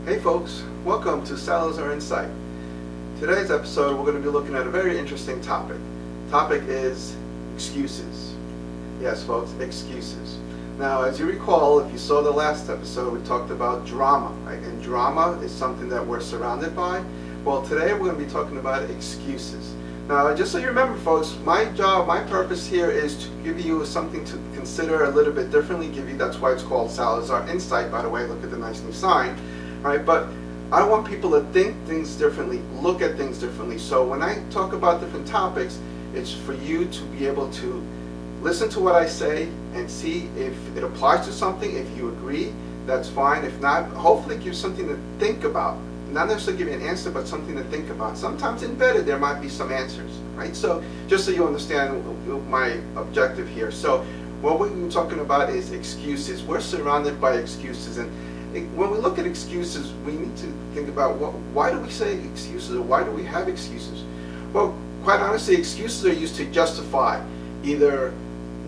Hey folks, welcome to Salazar Insight. Today's episode we're going to be looking at a very interesting topic. Topic is excuses. Yes folks, excuses. Now as you recall, if you saw the last episode, we talked about drama, right? And drama is something that we're surrounded by. Well, today we're going to be talking about excuses. Now just so you remember folks, my purpose here is to give you something to consider a little bit differently, that's why it's called Salazar Insight, by the way, look at the nice new sign. Right, but I want people to think things differently, look at things differently. So when I talk about different topics, it's for you to be able to listen to what I say and see if it applies to something. If you agree, that's fine. If not, hopefully give you something to think about. Not necessarily give you an answer, but something to think about. Sometimes embedded there might be some answers, right? So just so you understand my objective here. So what we're talking about is excuses. We're surrounded by excuses, and when we look at excuses, we need to think about why do we say excuses, or why do we have excuses? Well, quite honestly, excuses are used to justify either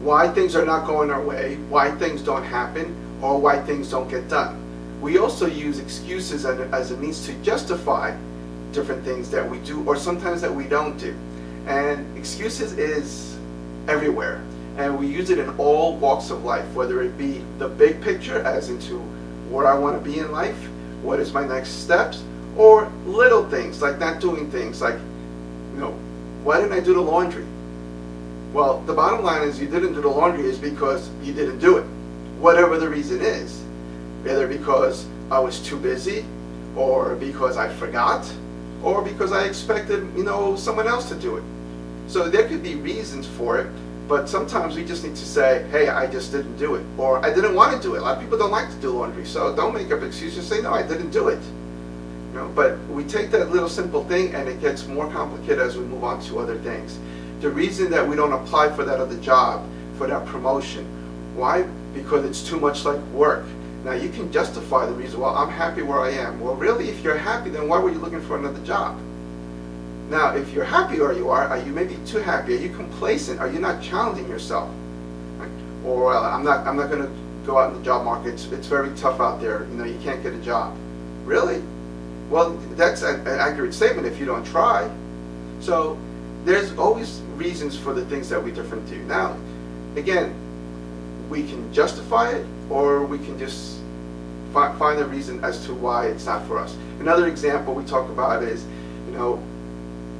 why things are not going our way, why things don't happen, or why things don't get done. We also use excuses as a means to justify different things that we do, or sometimes that we don't do. And excuses is everywhere, and we use it in all walks of life, whether it be the big picture, as into where I want to be in life, what is my next steps, or little things like not doing things like, why didn't I do the laundry? Well, the bottom line is you didn't do the laundry is because you didn't do it. Whatever the reason is, either because I was too busy, or because I forgot, or because I expected, someone else to do it. So there could be reasons for it. But sometimes we just need to say, hey, I just didn't do it, or I didn't want to do it. A lot of people don't like to do laundry, so don't make up excuses. Say, no, I didn't do it. But we take that little simple thing, and it gets more complicated as we move on to other things. The reason that we don't apply for that other job, for that promotion, why? Because it's too much like work. Now you can justify the reason. Well, I'm happy where I am. Well, really, if you're happy, then why were you looking for another job? Now, if you're happy where you are you maybe too happy? Are you complacent? Are you not challenging yourself? Right? Or well, I'm not going to go out in the job market. It's very tough out there. You can't get a job. Really? Well, that's an accurate statement if you don't try. So there's always reasons for the things that we different do. Now, again, we can justify it, or we can just find a reason as to why it's not for us. Another example we talk about is,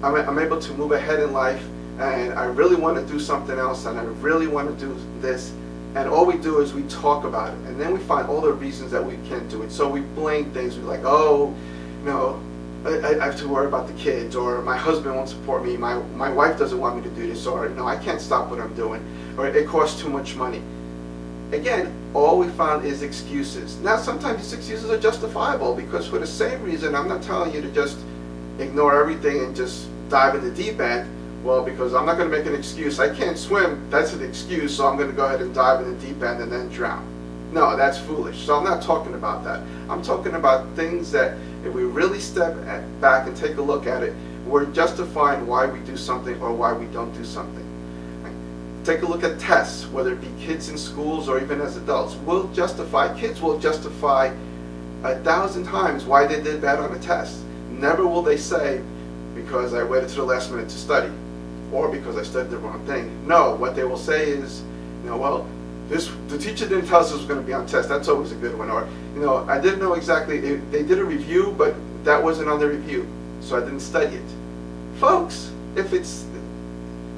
I'm able to move ahead in life, and I really want to do something else, and I really want to do this, and all we do is we talk about it, and then we find all the reasons that we can't do it. So we blame things. We're like, oh, I have to worry about the kids, or my husband won't support me, my wife doesn't want me to do this, or I can't stop what I'm doing, or it costs too much money. Again, all we found is excuses. Now sometimes these excuses are justifiable, because for the same reason, I'm not telling you to just ignore everything and just dive in the deep end. Well, because I'm not going to make an excuse. I can't swim, that's an excuse, so I'm going to go ahead and dive in the deep end and then drown. No, that's foolish. So I'm not talking about that. I'm talking about things that if we really step back and take a look at it, we're justifying why we do something or why we don't do something. Take a look at tests, whether it be kids in schools or even as adults. Kids will justify 1,000 times why they did bad on a test. Never will they say, because I waited to the last minute to study, or because I studied the wrong thing. No, what they will say is, well, the teacher didn't tell us this was going to be on test. That's always a good one. Or, I didn't know exactly. They did a review, but that wasn't on the review, so I didn't study it. Folks, if it's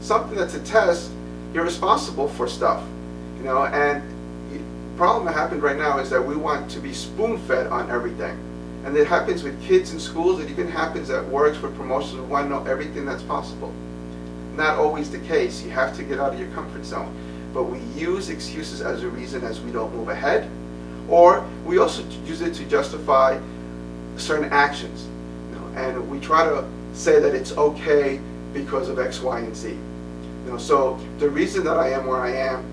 something that's a test, you're responsible for stuff, and the problem that happened right now is that we want to be spoon-fed on everything. And it happens with kids in schools. It even happens at works for promotions. We want to know everything that's possible. Not always the case. You have to get out of your comfort zone. But we use excuses as a reason as we don't move ahead. Or we also use it to justify certain actions. And we try to say that it's okay because of X, Y, and Z. So the reason that I am where I am,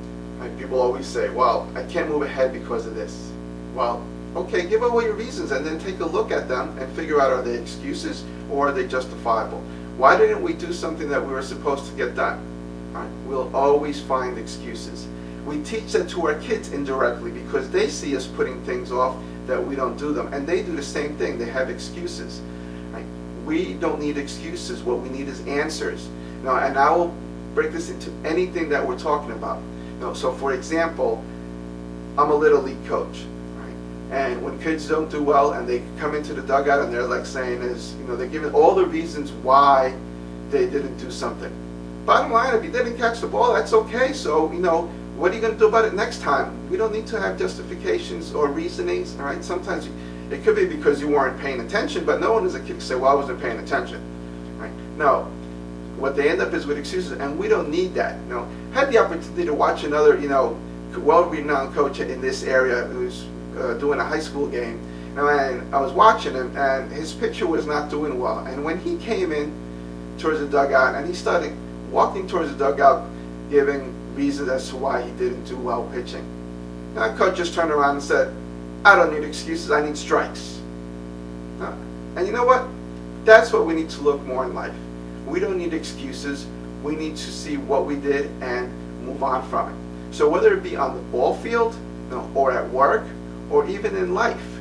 people always say, well, I can't move ahead because of this. Well, okay, give away your reasons and then take a look at them and figure out, are they excuses or are they justifiable? Why didn't we do something that we were supposed to get done? All right, we'll always find excuses. We teach that to our kids indirectly because they see us putting things off. that we don't do them. And they do the same thing. They have excuses. Right? We don't need excuses. What we need is answers. Now, and I will break this into anything that we're talking about. So for example, I'm a little league coach. And when kids don't do well and they come into the dugout and they're like saying they're giving all the reasons why they didn't do something. Bottom line, if you didn't catch the ball, that's okay. So, what are you going to do about it next time? We don't need to have justifications or reasonings, all right? Sometimes it could be because you weren't paying attention, but no one is a kid to say, well, I wasn't paying attention, right? No. What they end up is with excuses, and we don't need that. I had the opportunity to watch another, well-renowned coach in this area who's doing a high school game, and I was watching him, and his pitcher was not doing well. And when he came in towards the dugout, and he started walking towards the dugout, giving reasons as to why he didn't do well pitching, and the coach just turned around and said, "I don't need excuses. I need strikes." And you know what? That's what we need to look more in life. We don't need excuses. We need to see what we did and move on from it. So whether it be on the ball field, or at work, or even in life,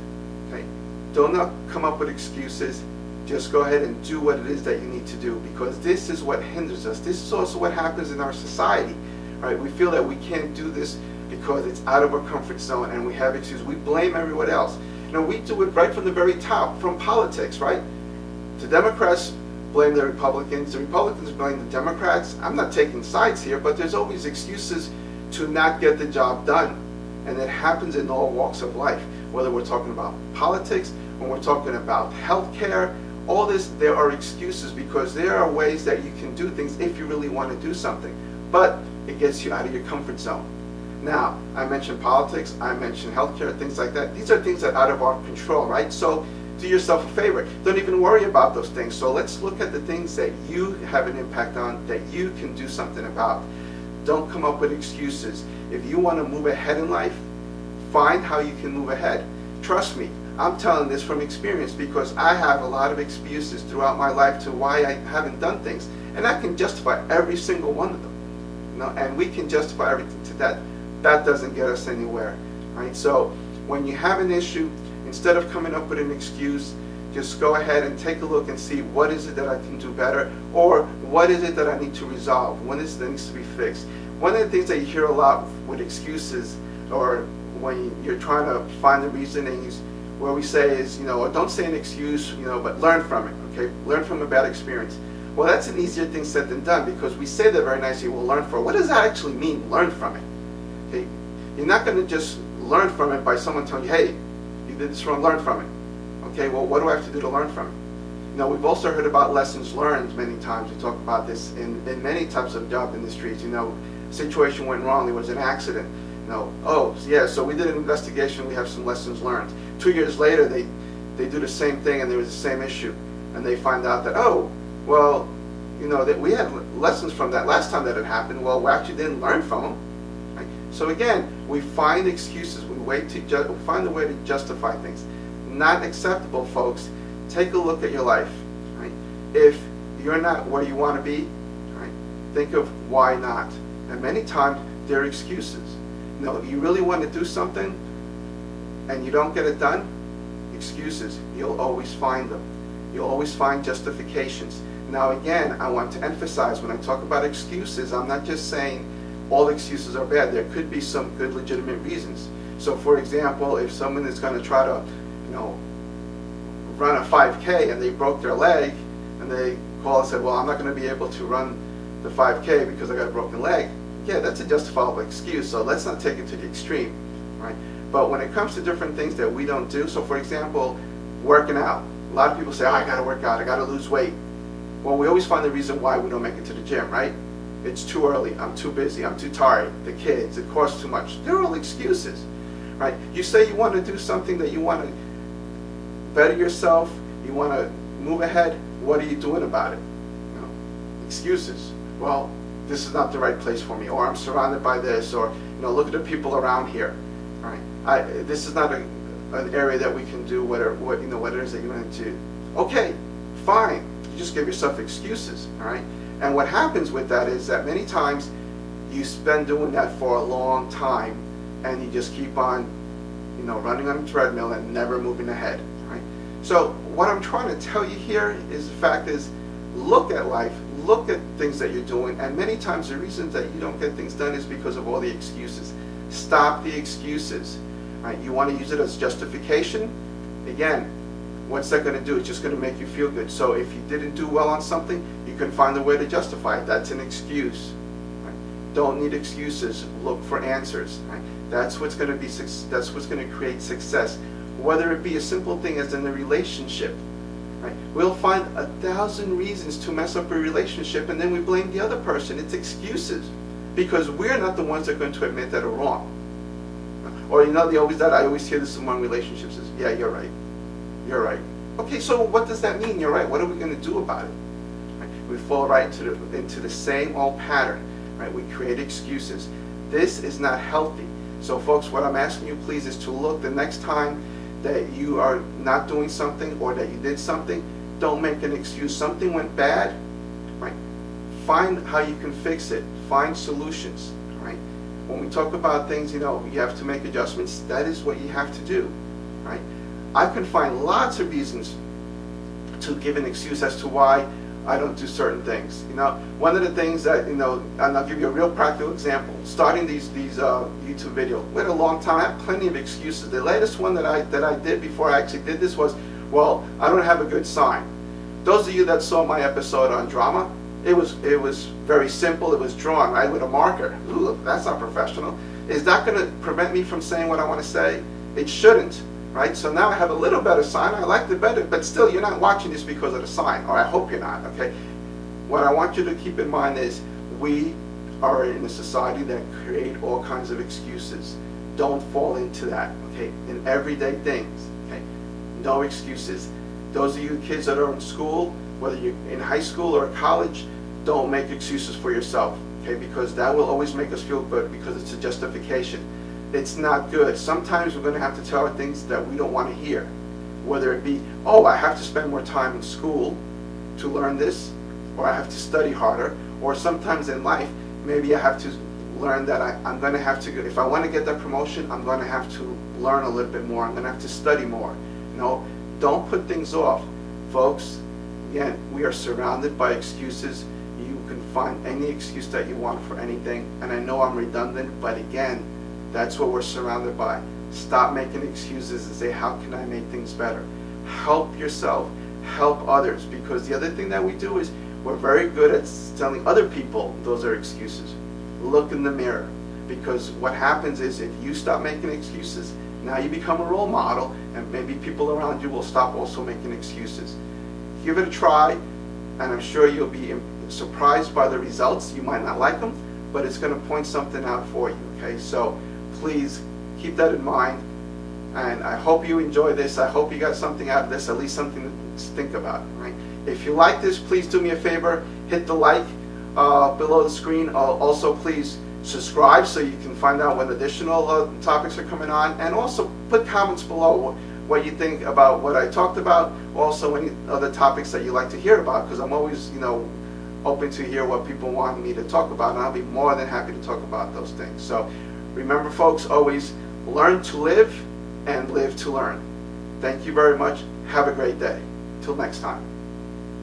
okay? Do not come up with excuses. Just go ahead and do what it is that you need to do, because this is what hinders us. This is also what happens in our society, right? We feel that we can't do this because it's out of our comfort zone, and we have excuses. We blame everyone else. We do it right from the very top, from politics, right? The Democrats blame the Republicans blame the Democrats. I'm not taking sides here, but there's always excuses to not get the job done. And it happens in all walks of life, whether we're talking about politics, when we're talking about healthcare, all this, there are excuses, because there are ways that you can do things if you really want to do something, but it gets you out of your comfort zone. Now, I mentioned politics, I mentioned healthcare, things like that. These are things that are out of our control, right? So do yourself a favor. Don't even worry about those things. So let's look at the things that you have an impact on, that you can do something about. Don't come up with excuses. If you want to move ahead in life, find how you can move ahead. Trust me, I'm telling this from experience, because I have a lot of excuses throughout my life to why I haven't done things, and I can justify every single one of them. And we can justify everything to that. That doesn't get us anywhere, right? So when you have an issue, instead of coming up with an excuse, just go ahead and take a look and see, what is it that I can do better, or what is it that I need to resolve, what is it that needs to be fixed. One of the things that you hear a lot with excuses, or when you're trying to find the reasonings, where we say is, don't say an excuse, but learn from it, okay? Learn from a bad experience. Well, that's an easier thing said than done, because we say that very nicely, we'll learn from it. What does that actually mean, learn from it? Okay? You're not going to just learn from it by someone telling you, hey, you did this wrong, learn from it. Okay, well, what do I have to do to learn from it? We've also heard about lessons learned many times. We talk about this in many types of job industries. Situation went wrong, there was an accident. Oh, yeah, so we did an investigation, we have some lessons learned. 2 years later, they do the same thing, and there was the same issue. And they find out that, oh, well, that we had lessons from that last time that it happened. Well, we actually didn't learn from them. Right? So again, we find excuses. We find a way to justify things. Not acceptable, folks. Take a look at your life. Right? If you're not where you want to be, right, think of why not. And many times, there are excuses. You really want to do something, and you don't get it done, excuses. You'll always find them. You'll always find justifications. Now again, I want to emphasize, when I talk about excuses, I'm not just saying all excuses are bad. There could be some good legitimate reasons. So for example, if someone is going to try to, run a 5K and they broke their leg, and they call and said, well, I'm not going to be able to run the 5K because I got a broken leg. Yeah, that's a justifiable excuse, so let's not take it to the extreme, right? But when it comes to different things that we don't do, so for example, working out. A lot of people say, oh, I got to work out, I got to lose weight. Well, we always find the reason why we don't make it to the gym, right? It's too early, I'm too busy, I'm too tired, the kids, it costs too much. They're all excuses, right? You say you want to do something, that you want to better yourself, you want to move ahead, what are you doing about it? Excuses. Well, this is not the right place for me, or I'm surrounded by this, or look at the people around here. All right, this is not an area that we can do what it is that you want to do. Okay, fine. You just give yourself excuses. All right, and what happens with that is that many times you spend doing that for a long time, and you just keep on running on a treadmill and never moving ahead, right? So what I'm trying to tell you here is the fact is, look at life, look at things that you're doing, and many times the reasons that you don't get things done is because of all the excuses. Stop the excuses, right? You want to use it as justification. Again, what's that going to do? It's just going to make you feel good. So if you didn't do well on something, you can find a way to justify it. That's an excuse. Right? Don't need excuses. Look for answers. Right? That's what's going to be. That's what's going to create success. Whether it be a simple thing as in a relationship. Right? We'll find 1,000 reasons to mess up a relationship, and then we blame the other person. It's excuses, because we're not the ones that are going to admit that are wrong. Or I always hear this among relationships is, yeah, you're right. You're right. Okay, so what does that mean? You're right. What are we going to do about it? Right? We fall right into the same old pattern. Right? We create excuses. This is not healthy. So, folks, what I'm asking you, please, is to look the next time that you are not doing something or that you did something. Don't make an excuse. Something went bad. Right? Find how you can fix it. Find solutions. Right? When we talk about things, you have to make adjustments. That is what you have to do. Right? I can find lots of reasons to give an excuse as to why I don't do certain things. One of the things that, and I'll give you a real practical example. Starting these YouTube videos, wait a long time. I have plenty of excuses. The latest one that I did before I actually did this was, well, I don't have a good sign. Those of you that saw my episode on drama, it was very simple. It was drawn right with a marker. Ooh, that's not professional. Is that going to prevent me from saying what I want to say? It shouldn't. Right? So now I have a little better sign. I like it better, but still, you're not watching this because of the sign, or I hope you're not. Okay? What I want you to keep in mind is we are in a society that create all kinds of excuses. Don't fall into that. Okay? In everyday things. Okay? No excuses. Those of you kids that are in school, whether you're in high school or college, don't make excuses for yourself. Okay? Because that will always make us feel good because it's a justification. It's not good. Sometimes we're going to have to tell things that we don't want to hear. Whether it be, oh, I have to spend more time in school to learn this, or I have to study harder, or sometimes in life, maybe I have to learn that I'm going to have to, if I want to get that promotion, I'm going to have to learn a little bit more. I'm going to have to study more. Don't put things off. Folks, again, we are surrounded by excuses. You can find any excuse that you want for anything. And I know I'm redundant, but again, that's what we're surrounded by. Stop making excuses and say, how can I make things better? Help yourself, help others, because the other thing that we do is we're very good at telling other people those are excuses. Look in the mirror, because what happens is if you stop making excuses, now you become a role model, and maybe people around you will stop also making excuses. Give it a try, and I'm sure you'll be surprised by the results. You might not like them, but it's going to point something out for you. Okay, so please keep that in mind, and I hope you enjoy this. I hope you got something out of this, at least something to think about. Right? If you like this, please do me a favor, hit the like below the screen. Also, please subscribe so you can find out when additional topics are coming on, and also put comments below what you think about what I talked about. Also, any other topics that you like to hear about, because I'm always, open to hear what people want me to talk about, and I'll be more than happy to talk about those things. So remember, folks, always learn to live and live to learn. Thank you very much. Have a great day. Till next time.